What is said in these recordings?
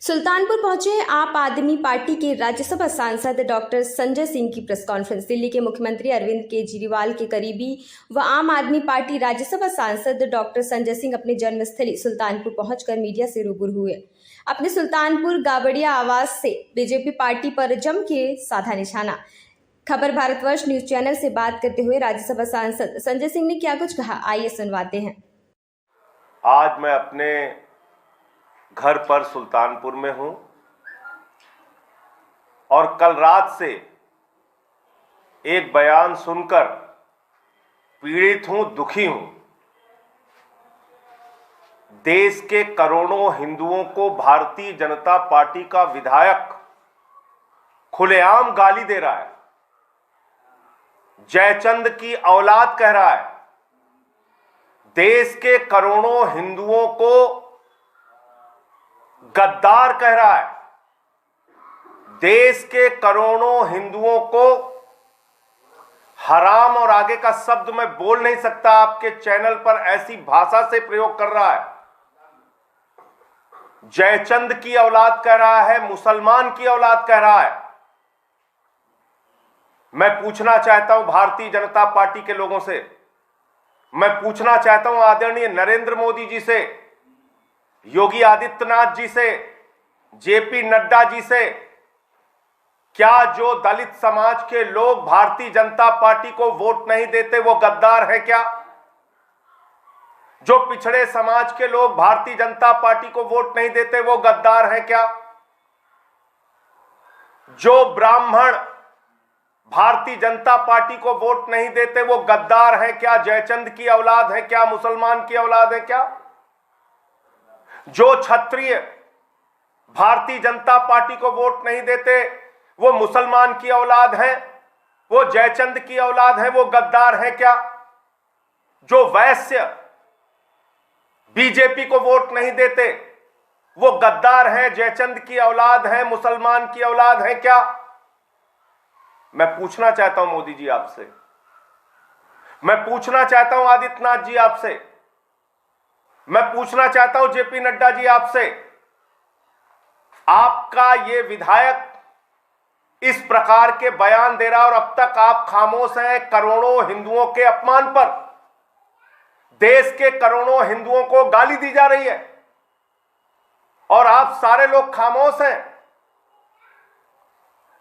सुल्तानपुर पहुंचे आप आदमी पार्टी के राज्यसभा सांसद डॉक्टर संजय सिंह की प्रेस कॉन्फ्रेंस। दिल्ली के मुख्यमंत्री अरविंद केजरीवाल के करीबी व आम आदमी पार्टी राज्यसभा सांसद डॉक्टर संजय सिंह अपने जन्मस्थली सुल्तानपुर पहुंचकर मीडिया से रूबरू हुए। अपने सुल्तानपुर गावड़िया आवास से बीजेपी पार्टी पर जम के साधा निशाना। खबर भारतवर्ष न्यूज चैनल से बात करते हुए राज्यसभा सांसद संजय सिंह ने क्या कुछ कहा, आइए सुनवाते हैं। आज मैं अपने घर पर सुल्तानपुर में हूं और कल रात से एक बयान सुनकर पीड़ित हूं, दुखी हूं। देश के करोड़ों हिंदुओं को भारतीय जनता पार्टी का विधायक खुलेआम गाली दे रहा है, जयचंद की औलाद कह रहा है। देश के करोड़ों हिंदुओं को गद्दार कह रहा है। देश के करोड़ों हिंदुओं को हराम और आगे का शब्द मैं बोल नहीं सकता, आपके चैनल पर ऐसी भाषा से प्रयोग कर रहा है। जयचंद की औलाद कह रहा है, मुसलमान की औलाद कह रहा है। मैं पूछना चाहता हूं भारतीय जनता पार्टी के लोगों से, मैं पूछना चाहता हूं आदरणीय नरेंद्र मोदी जी से, योगी आदित्यनाथ जी से, जेपी नड्डा जी से, क्या जो दलित समाज के लोग भारतीय जनता पार्टी को वोट नहीं देते वो गद्दार है क्या? जो पिछड़े समाज के लोग भारतीय जनता पार्टी को वोट नहीं देते वो गद्दार है क्या? जो ब्राह्मण भारतीय जनता पार्टी को वोट नहीं देते वो गद्दार है क्या? जयचंद की औलाद है क्या? मुसलमान की औलाद है क्या? जो क्षत्रिय भारतीय जनता पार्टी को वोट नहीं देते वो मुसलमान की औलाद है, वो जयचंद की औलाद है, वो गद्दार है क्या? जो वैश्य बीजेपी को वोट नहीं देते वो गद्दार है, जयचंद की औलाद है, मुसलमान की औलाद है क्या? मैं पूछना चाहता हूं मोदी जी आपसे, मैं पूछना चाहता हूं आदित्यनाथ जी आपसे, मैं पूछना चाहता हूं जेपी नड्डा जी आपसे, आपका ये विधायक इस प्रकार के बयान दे रहा है और अब तक आप खामोश हैं करोड़ों हिंदुओं के अपमान पर। देश के करोड़ों हिंदुओं को गाली दी जा रही है और आप सारे लोग खामोश हैं।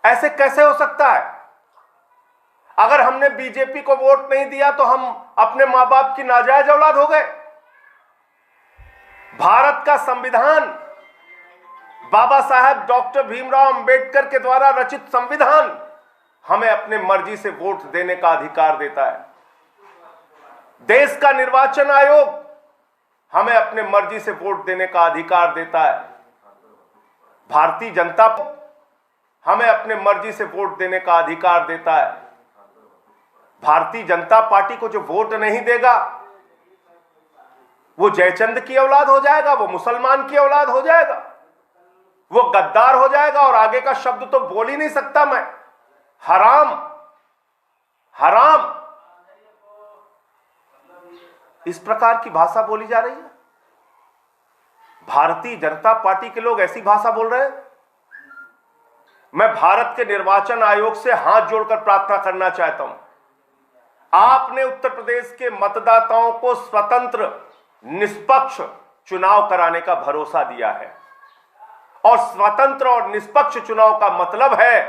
ऐसे कैसे हो सकता है? अगर हमने बीजेपी को वोट नहीं दिया तो हम अपने मां बाप की नाजायज औलाद हो गए। भारत का संविधान, बाबा साहब डॉक्टर भीमराव अंबेडकर के द्वारा रचित संविधान हमें अपने मर्जी से वोट देने का अधिकार देता है। देश का निर्वाचन आयोग हमें अपने मर्जी से वोट देने का अधिकार देता है। भारतीय जनता हमें अपने मर्जी से वोट देने का अधिकार देता है। भारतीय जनता पार्टी को जो वोट नहीं देगा वो जयचंद की औलाद हो जाएगा, वो मुसलमान की औलाद हो जाएगा, वो गद्दार हो जाएगा और आगे का शब्द तो बोल ही नहीं सकता मैं। हराम, हराम, इस प्रकार की भाषा बोली जा रही है। भारतीय जनता पार्टी के लोग ऐसी भाषा बोल रहे हैं। मैं भारत के निर्वाचन आयोग से हाथ जोड़कर प्रार्थना करना चाहता हूं, आपने उत्तर प्रदेश के मतदाताओं को स्वतंत्र निष्पक्ष चुनाव कराने का भरोसा दिया है और स्वतंत्र और निष्पक्ष चुनाव का मतलब है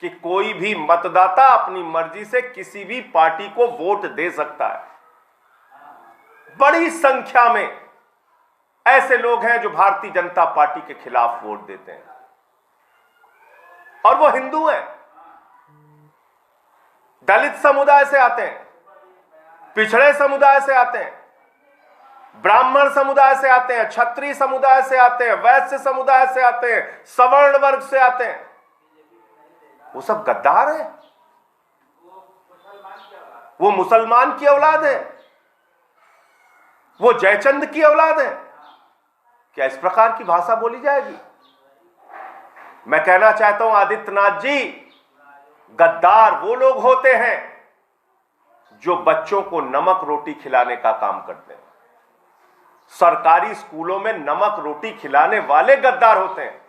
कि कोई भी मतदाता अपनी मर्जी से किसी भी पार्टी को वोट दे सकता है। बड़ी संख्या में ऐसे लोग हैं जो भारतीय जनता पार्टी के खिलाफ वोट देते हैं और वो हिंदू हैं, दलित समुदाय से आते हैं, पिछड़े समुदाय से आते हैं, ब्राह्मण समुदाय से आते हैं, क्षत्रिय समुदाय से आते हैं, वैश्य समुदाय से आते हैं, सवर्ण वर्ग से आते हैं। वो सब गद्दार हैं, वो मुसलमान की औलाद है, वो जयचंद की औलाद है। क्या इस प्रकार की भाषा बोली जाएगी? मैं कहना चाहता हूं आदित्यनाथ जी, गद्दार वो लोग होते हैं जो बच्चों को नमक रोटी खिलाने का काम करते हैं। सरकारी स्कूलों में नमक रोटी खिलाने वाले गद्दार होते हैं,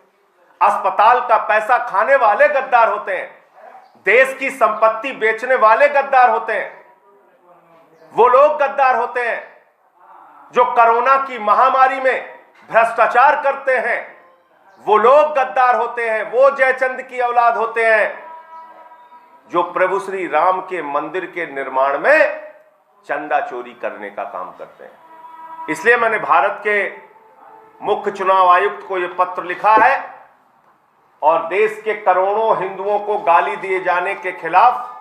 अस्पताल का पैसा खाने वाले गद्दार होते हैं, देश की संपत्ति बेचने वाले गद्दार होते हैं। वो लोग गद्दार होते हैं जो कोरोना की महामारी में भ्रष्टाचार करते हैं। वो लोग गद्दार होते हैं, वो जयचंद की औलाद होते हैं जो प्रभु श्री राम के मंदिर के निर्माण में चंदा चोरी करने का काम करते हैं। इसलिए मैंने भारत के मुख्य चुनाव आयुक्त को यह पत्र लिखा है और देश के करोड़ों हिंदुओं को गाली दिए जाने के खिलाफ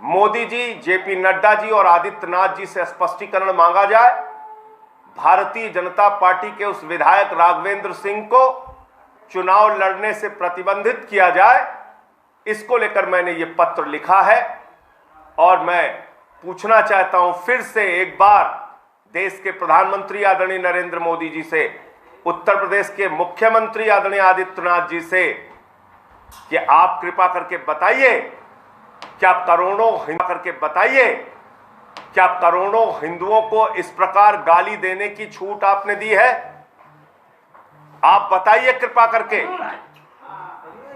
मोदी जी, जेपी नड्डा जी और आदित्यनाथ जी से स्पष्टीकरण मांगा जाए। भारतीय जनता पार्टी के उस विधायक राघवेंद्र सिंह को चुनाव लड़ने से प्रतिबंधित किया जाए। इसको लेकर मैंने ये पत्र लिखा है और मैं पूछना चाहता हूं फिर से एक बार देश के प्रधानमंत्री आदरणीय नरेंद्र मोदी जी से, उत्तर प्रदेश के मुख्यमंत्री आदरणीय आदित्यनाथ जी से कि आप कृपा करके बताइए, क्या करोड़ों हिंदुओं को इस प्रकार गाली देने की छूट आपने दी है? आप बताइए कृपा करके,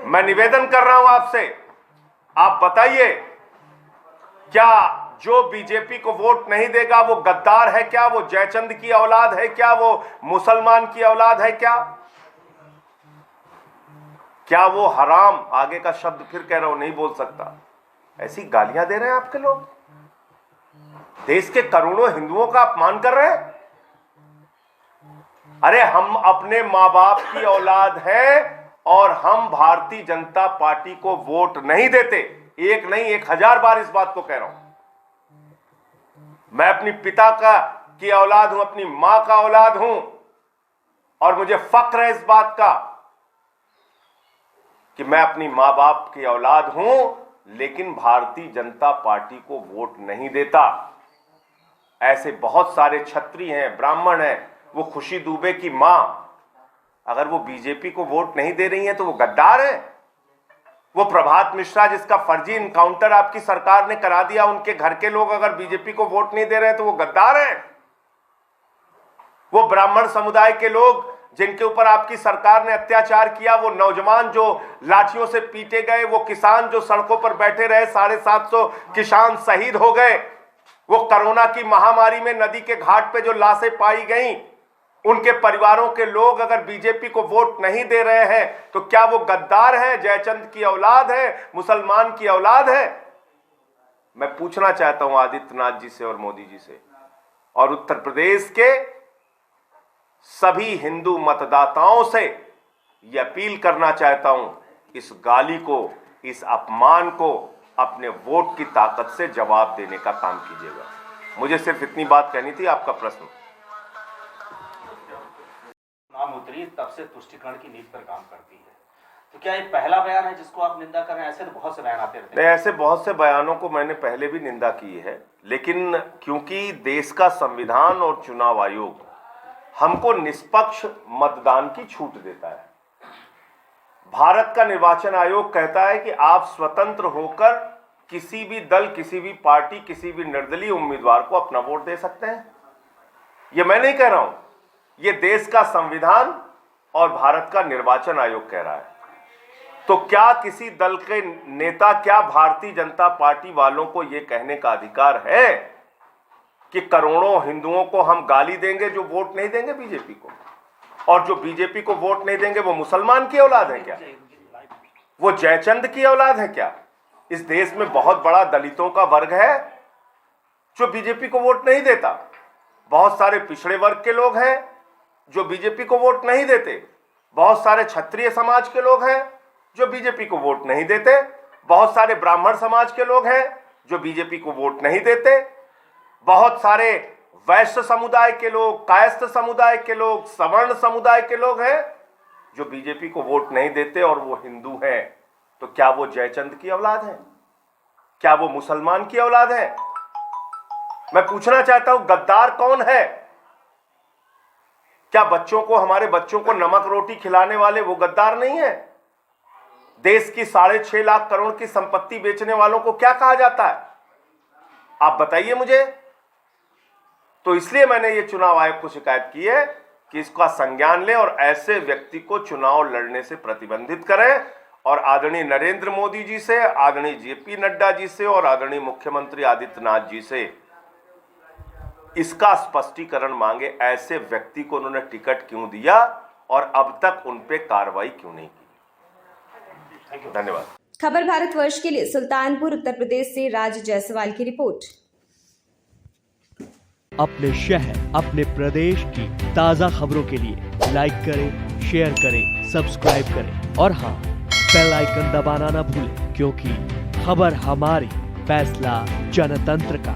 मैं निवेदन कर रहा हूं आपसे, आप बताइए, क्या जो बीजेपी को वोट नहीं देगा वो गद्दार है क्या? वो जयचंद की औलाद है क्या? वो मुसलमान की औलाद है क्या? क्या वो हराम, आगे का शब्द फिर कह रहा हूं, नहीं बोल सकता, ऐसी गालियां दे रहे हैं आपके लोग? देश के करोड़ों हिंदुओं का अपमान कर रहे हैं। अरे हम अपने मां बाप की औलाद हैं और हम भारतीय जनता पार्टी को वोट नहीं देते। एक नहीं, 1000 बार इस बात को कह रहा हूं। मैं अपनी पिता की औलाद हूं, अपनी मां का औलाद हूं और मुझे फक्र है इस बात का कि मैं अपनी मां बाप की औलाद हूं, लेकिन भारतीय जनता पार्टी को वोट नहीं देता। ऐसे बहुत सारे क्षत्रिय हैं, ब्राह्मण हैं। वो खुशी दुबे की मां अगर वो बीजेपी को वोट नहीं दे रही है तो वो गद्दार है। वो प्रभात मिश्रा जिसका फर्जी इनकाउंटर आपकी सरकार ने करा दिया, उनके घर के लोग अगर बीजेपी को वोट नहीं दे रहे हैं तो वो गद्दार हैं। वो ब्राह्मण समुदाय के लोग जिनके ऊपर आपकी सरकार ने अत्याचार किया, वो नौजवान जो लाठियों से पीटे गए, वो किसान जो सड़कों पर बैठे रहे, 750 किसान शहीद हो गए, वो कोरोना की महामारी में नदी के घाट पे जो लाशें पाई गईं, उनके परिवारों के लोग अगर बीजेपी को वोट नहीं दे रहे हैं तो क्या वो गद्दार है, जयचंद की औलाद है, मुसलमान की औलाद है? मैं पूछना चाहता हूं आदित्यनाथ जी से और मोदी जी से और उत्तर प्रदेश के सभी हिंदू मतदाताओं से यह अपील करना चाहता हूं, इस गाली को, इस अपमान को अपने वोट की ताकत से जवाब देने का काम कीजिएगा। मुझे सिर्फ इतनी बात कहनी थी। आपका प्रश्न? नाम उतरी तब से तुष्टिकरण की नीति पर काम करती है, तो क्या ये पहला बयान है जिसको आप निंदा कर रहे हैं? ऐसे तो बहुत से बयान आते रहते हैं। ऐसे बहुत से बयानों को मैंने पहले भी निंदा की है, लेकिन क्योंकि देश का संविधान और चुनाव आयोग हमको निष्पक्ष मतदान की छूट देता है। भारत का निर्वाचन आयोग कहता है कि आप स्वतंत्र होकर किसी भी दल, किसी भी पार्टी, किसी भी निर्दलीय उम्मीदवार को अपना वोट दे सकते हैं। ये मैं नहीं कह रहा हूं, ये देश का संविधान और भारत का निर्वाचन आयोग कह रहा है। तो क्या किसी दल के नेता, क्या भारतीय जनता पार्टी वालों को यह कहने का अधिकार है कि करोड़ों हिंदुओं को हम गाली देंगे जो वोट नहीं देंगे बीजेपी को, और जो बीजेपी को वोट नहीं देंगे वो मुसलमान की औलाद है क्या? वो जयचंद की औलाद है क्या? इस देश में बहुत बड़ा दलितों का वर्ग है जो बीजेपी को वोट नहीं देता। बहुत सारे पिछड़े वर्ग के लोग हैं जो बीजेपी को वोट नहीं देते। बहुत सारे क्षत्रिय समाज के लोग हैं जो बीजेपी को वोट नहीं देते। बहुत सारे ब्राह्मण समाज के लोग हैं जो बीजेपी को वोट नहीं देते। बहुत सारे वैश्य समुदाय के लोग, कायस्थ समुदाय के लोग, सवर्ण समुदाय के लोग हैं जो बीजेपी को वोट नहीं देते और वो हिंदू हैं। तो क्या वो जयचंद की औलाद है? क्या वो मुसलमान की औलाद है? मैं पूछना चाहता हूं, गद्दार कौन है? क्या बच्चों को, हमारे बच्चों को नमक रोटी खिलाने वाले वो गद्दार नहीं है? देश की 6.5 लाख करोड़ की संपत्ति बेचने वालों को क्या कहा जाता है? आप बताइए मुझे। तो इसलिए मैंने ये चुनाव आयोग को शिकायत की है कि इसका संज्ञान लें और ऐसे व्यक्ति को चुनाव लड़ने से प्रतिबंधित करें और आदरणीय नरेंद्र मोदी जी से, आदरणीय जेपी नड्डा जी से और आदरणीय मुख्यमंत्री आदित्यनाथ जी से इसका स्पष्टीकरण मांगे। ऐसे व्यक्ति को उन्होंने टिकट क्यों दिया और अब तक उन पे कार्रवाई क्यों नहीं की। धन्यवाद। खबर भारतवर्ष के लिए सुल्तानपुर उत्तर प्रदेश से राज जायसवाल की रिपोर्ट। अपने शहर, अपने प्रदेश की ताजा खबरों के लिए लाइक करें, शेयर करें, सब्सक्राइब करें और हाँ, बेल आइकन दबाना ना भूलें, क्योंकि खबर हमारी, फैसला जनतंत्र का।